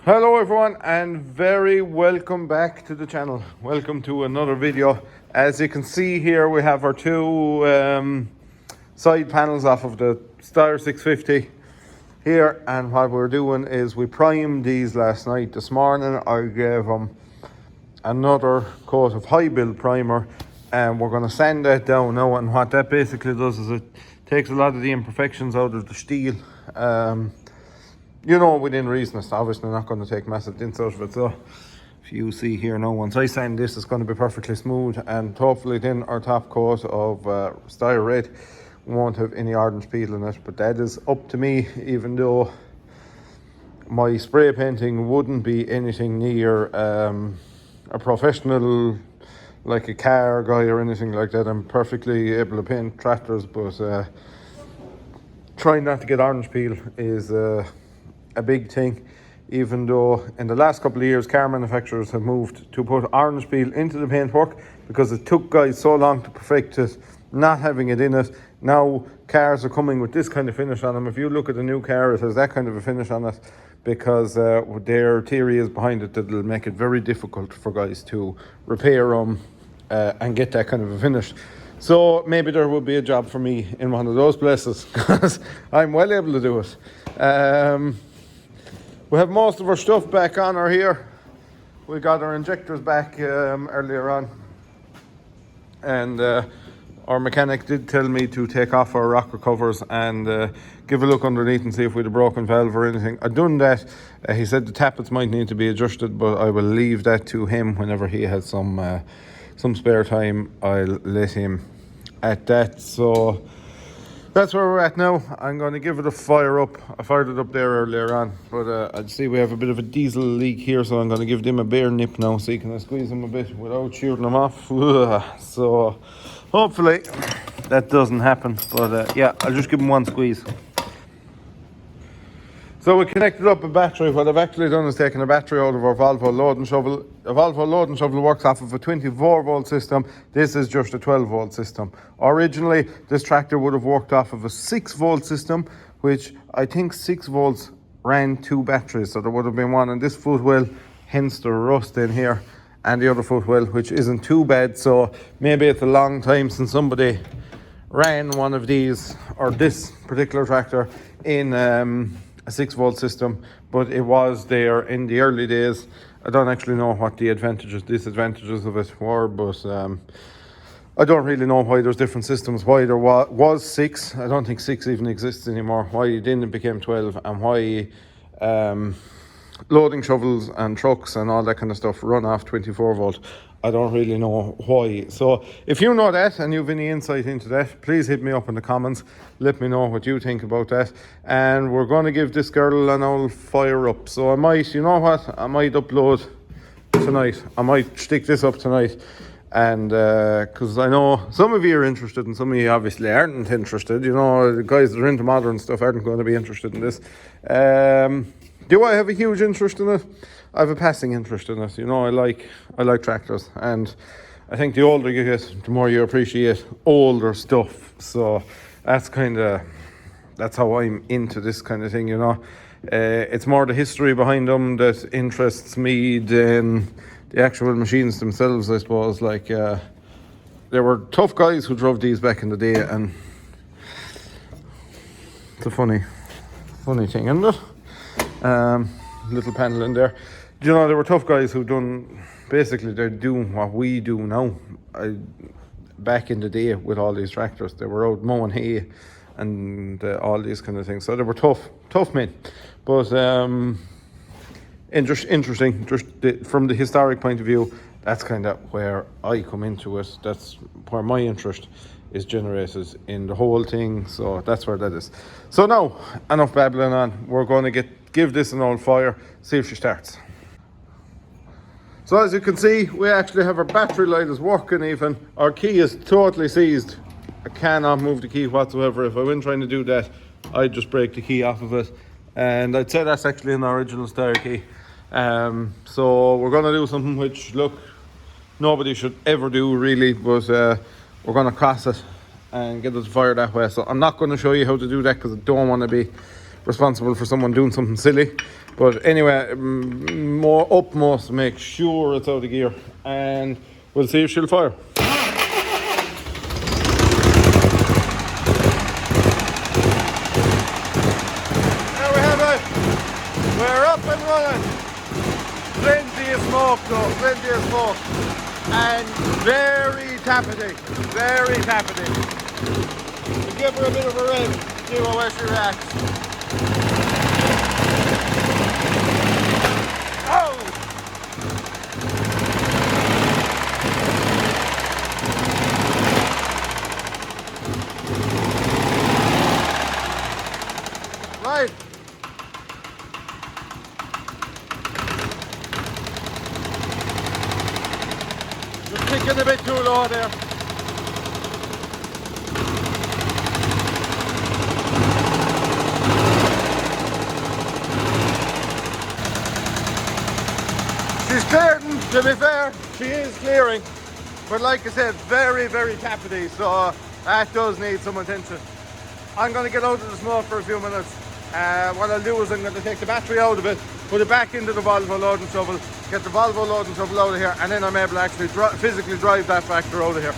Hello everyone and very welcome back to the channel. Welcome to another video. As you can see here, we have our two side panels off of the Steyr 650 here, and what we're doing is we primed these last night. This morning I gave them another coat of high build primer and we're going to sand that down now, and what that basically does is it takes a lot of the imperfections out of the steel. You know, within reason. It's obviously not going to take massive dents out of it. So if you see here now, once I sand this, it's going to be perfectly smooth, and hopefully then our top coat of Steyr red won't have any orange peel in it. But that is up to me, even though my spray painting wouldn't be anything near a professional, like a car guy or anything like that. I'm perfectly able to paint tractors, but trying not to get orange peel is a big thing, even though in the last couple of years car manufacturers have moved to put orange peel into the paintwork because it took guys so long to perfect it, not having it in it. Now cars are coming with this kind of finish on them. If you look at the new car, it has that kind of a finish on it because their theory is behind it that it'll make it very difficult for guys to repair them and get that kind of a finish. So maybe there will be a job for me in one of those places because I'm well able to do it. We have most of our stuff back on her here. We got our injectors back earlier on, and our mechanic did tell me to take off our rocker covers and give a look underneath and see if we had a broken valve or anything. I've done that. He said the tappets might need to be adjusted, but I will leave that to him. Whenever he has some spare time, I'll let him at that. So that's where we're at now. I'm going to give it a fire up. I fired it up there earlier on, but I see we have a bit of a diesel leak here, so I'm going to give them a bare nip now, so you can squeeze them a bit without shooting them off. So hopefully that doesn't happen, but yeah, I'll just give them one squeeze. So we connected up a battery. What I've actually done is taken a battery out of our Volvo loading shovel. A Volvo loading shovel works off of a 24 volt system. This is just a 12 volt system. Originally, this tractor would have worked off of a 6 volt system, which I think 6 volts ran 2 batteries. So there would have been one in this footwell, hence the rust in here, and the other footwell, which isn't too bad. So maybe it's a long time since somebody ran one of these, or this particular tractor, in a 6 volt system, but it was there in the early days. I don't actually know what the advantages, disadvantages of it were, but I don't really know why there's different systems, why there was 6. I don't think 6 even exists anymore, why then it became 12, and why loading shovels and trucks and all that kind of stuff run off 24 volt. I don't really know why. So if you know that and you've any insight into that, please hit me up in the comments. Let me know what you think about that. And we're going to give this girl an old fire up. So I might, you know what, I might upload tonight. I might stick this up tonight. And because I know some of you are interested and some of you obviously aren't interested. You know, the guys that are into modern stuff aren't going to be interested in this. Do I have a huge interest in it? I have a passing interest in it. You know, I like tractors, and I think the older you get, the more you appreciate older stuff. So that's how I'm into this kind of thing. You know, it's more the history behind them that interests me than the actual machines themselves, I suppose. Like there were tough guys who drove these back in the day, and it's a funny thing, isn't it? Little panel in there. You know, there were tough guys who they're doing what we do now. Back in the day with all these tractors, they were out mowing hay and all these kind of things. So they were tough men. But interesting, just from the historic point of view, that's kind of where I come into it. That's where my interest is generated in the whole thing. So that's where that is. So now, enough babbling on. We're going to give this an old fire, see if she starts. So as you can see, we actually have our battery light is working even. Our key is totally seized. I cannot move the key whatsoever. If I went trying to do that, I'd just break the key off of it. And I'd say that's actually an original Steyr key. So we're going to do something which, look, nobody should ever do really, but we're going to cross it and get it to fire that way. So I'm not going to show you how to do that because I don't want to be responsible for someone doing something silly. But anyway, more upmost, make sure it's out of gear, and we'll see if she'll fire. There we have it. We're up and running. Plenty of smoke though, plenty of smoke. And very tappity, very tappity. We'll give her a bit of a rev, see how she reacts. Oh! Right. Just kicking a bit too low there. She's clearing, to be fair, she is clearing. But like I said, very, very tappity, so that does need some attention. I'm going to get out of the smoke for a few minutes. What I'll do is I'm going to take the battery out of it, put it back into the Volvo loading shovel, get the Volvo loading shovel out of here, and then I'm able to actually physically drive that tractor out of here.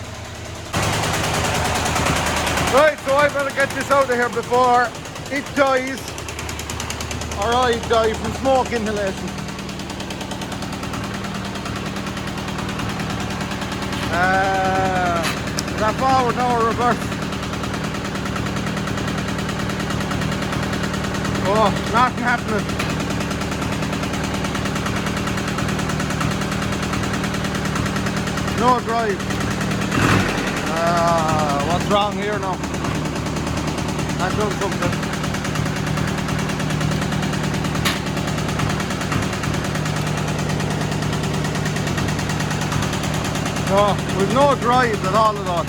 Right, so I better get this out of here before it dies, or I die from smoke inhalation. Is that forward now or reverse? Oh, nothing happening. No drive. What's wrong here now? I've done something. No, we've no drive at all at all.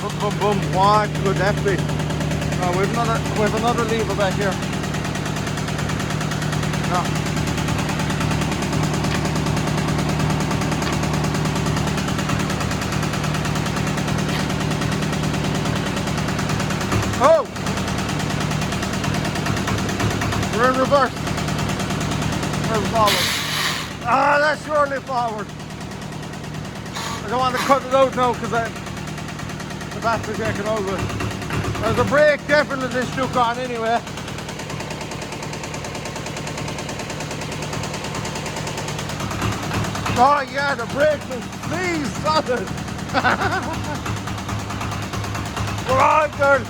Boom, boom, boom. What could that be? No, we've another lever back here. No. Oh! We're in reverse. We're forward. Ah, that's surely forward. I don't want to cut it out now because the battery's taken over. There's a brake definitely stuck on anyway. Oh yeah, the brake is please solid. We're on, girl.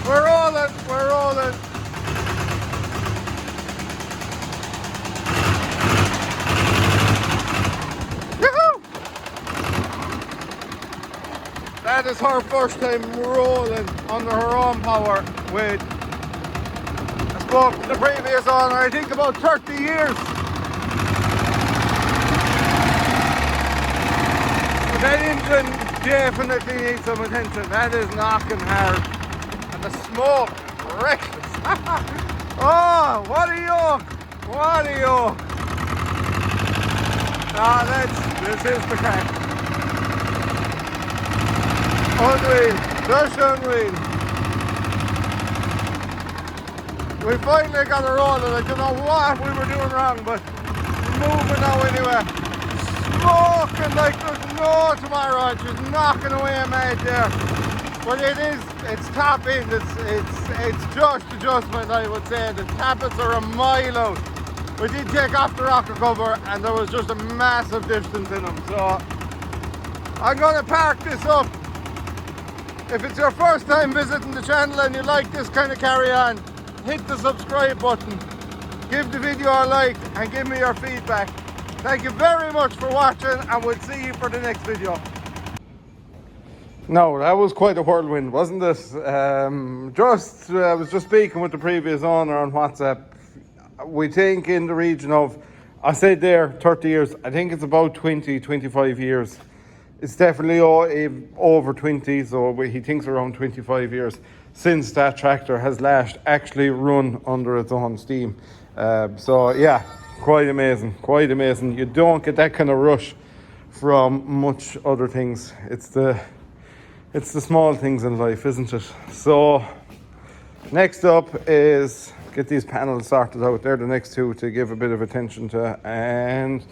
We're rolling, we're rolling. That is her first time rolling under her own power with, I spoke to the previous owner, I think about 30 years. But that engine definitely needs some attention. That is knocking hard. And the smoke, reckless. Oh, what a yoke! What a yoke! Ah, this is the crack. Unreal, just unreal. We finally got her rolling. I don't know what we were doing wrong, but moving now anyway. Smoking like there's no tomorrow. It's just knocking away a mate there. But it's top end. It's just adjustment, I would say. The tappets are a mile out. We did take off the rocker cover and there was just a massive distance in them. So I'm gonna park this up. If it's your first time visiting the channel and you like this kind of carry on, hit the subscribe button, give the video a like and give me your feedback. Thank you very much for watching and we'll see you for the next video. No, that was quite a whirlwind, wasn't it? I was just speaking with the previous owner on WhatsApp. We think in the region of, I said there 30 years, I think it's about 20-25 years. It's definitely over 20, so he thinks around 25 years since that tractor has last actually run under its own steam. So yeah, quite amazing, quite amazing. You don't get that kind of rush from much other things. It's the small things in life, isn't it? So next up is get these panels sorted out. They're the next two to give a bit of attention to, and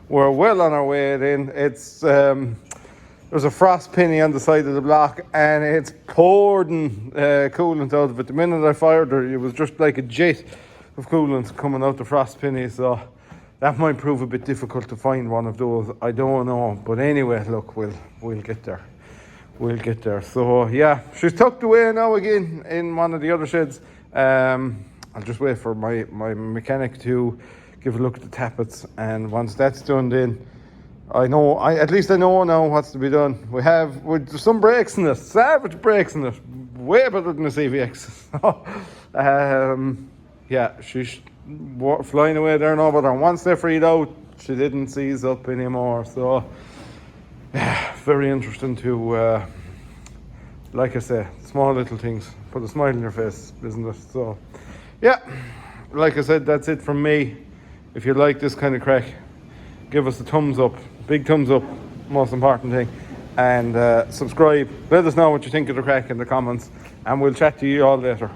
we're well on our way in. It's there's a frost penny on the side of the block, and it's pouring coolant out of it. The minute I fired it was just like a jet of coolant coming out the frost penny. So that might prove a bit difficult to find one of those. I don't know, but anyway, look, we'll get there. We'll get there. So yeah, she's tucked away now again in one of the other sheds. I'll just wait for my mechanic to give a look at the tappets, and once that's done, then at least I know now what's to be done. With some brakes in it, savage brakes in it, way better than the CVX. Yeah, she's flying away there now, but once they're freed out, she didn't seize up anymore. So yeah, very interesting to, like I say, small little things put a smile on your face, isn't it? So yeah, like I said, that's it from me. If you like this kind of crack, give us a thumbs up, big thumbs up, most important thing, and subscribe. Let us know what you think of the crack in the comments, and we'll chat to you all later.